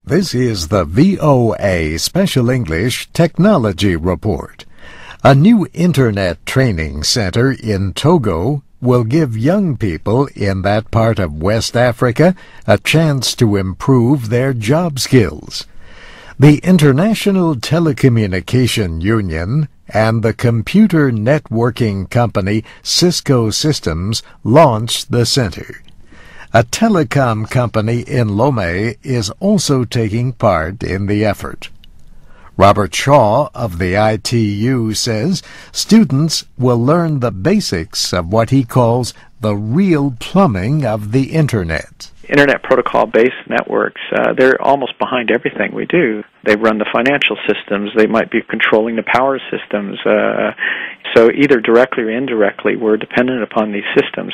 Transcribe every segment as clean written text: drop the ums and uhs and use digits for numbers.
This is the VOA Special English Technology Report. A new Internet training center in Togo will give young people in that part of West Africa a chance to improve their job skills. The International Telecommunication Union and the computer networking company Cisco Systems launched the center. A telecom company in Lomé is also taking part in the effort. Robert Shaw of the ITU says students will learn the basics of what he calls the real plumbing of the Internet. Internet protocol-based networks, they're almost behind everything we do. They run the financial systems. They might be controlling the power systems. So either directly or indirectly, we're dependent upon these systems.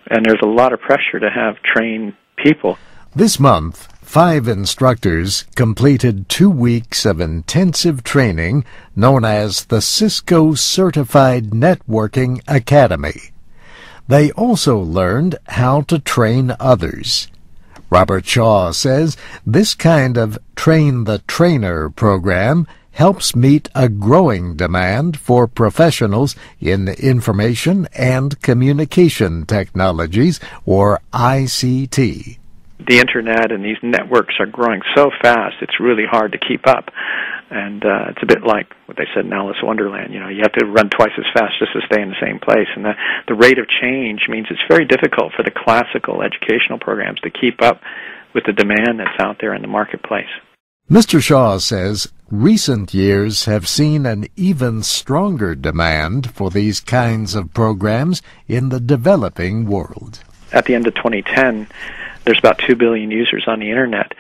And there's a lot of pressure to have trained people. This month, 5 instructors completed 2 weeks of intensive training known as the Cisco Certified Networking Academy. They also learned how to train others. Robert Shaw says this kind of train-the-trainer program helps meet a growing demand for professionals in information and communication technologies, or ICT. The Internet and these networks are growing so fast, it's really hard to keep up. And it's a bit like what they said in Alice in Wonderland. You know, you have to run twice as fast just to stay in the same place. And the rate of change means it's very difficult for the classical educational programs to keep up with the demand that's out there in the marketplace. Mr. Shaw says recent years have seen an even stronger demand for these kinds of programs in the developing world. At the end of 2010, there's about 2 billion users on the Internet.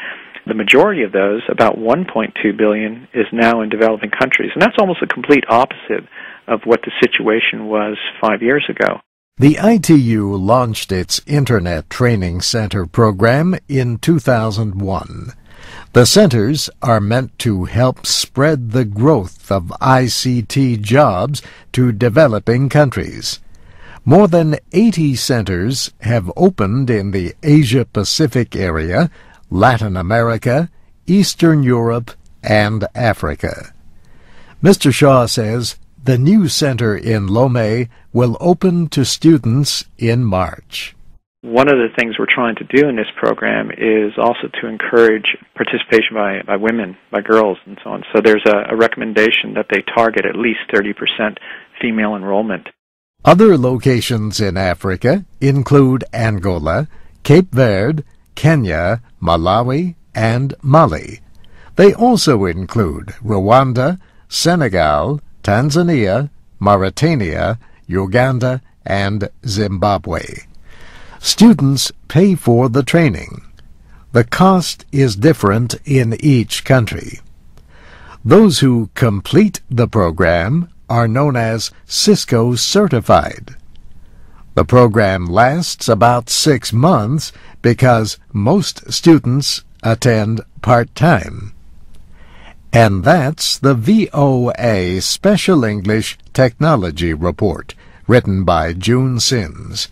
The majority of those, about 1.2 billion, is now in developing countries. And that's almost a complete opposite of what the situation was 5 years ago. The ITU launched its Internet Training Center program in 2001. The centers are meant to help spread the growth of ICT jobs to developing countries. More than 80 centers have opened in the Asia-Pacific area, Latin America, Eastern Europe, and Africa. Mr. Shaw says the new center in Lomé will open to students in March. One of the things we're trying to do in this program is also to encourage participation by women, by girls, and so on. So there's a recommendation that they target at least 30% female enrollment. Other locations in Africa include Angola, Cape Verde, Kenya, Malawi, and Mali. They also include Rwanda, Senegal, Tanzania, Mauritania, Uganda, and Zimbabwe. Students pay for the training. The cost is different in each country. Those who complete the program are known as Cisco Certified. The program lasts about 6 months because most students attend part-time. And that's the VOA Special English Technology Report, written by June Sins.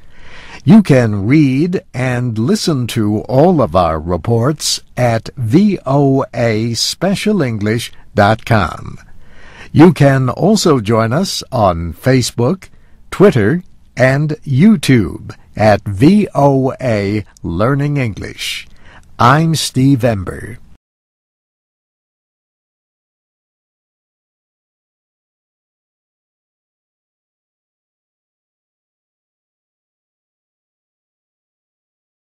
You can read and listen to all of our reports at voaspecialenglish.com. You can also join us on Facebook, Twitter, and YouTube at VOA Learning English. I'm Steve Ember.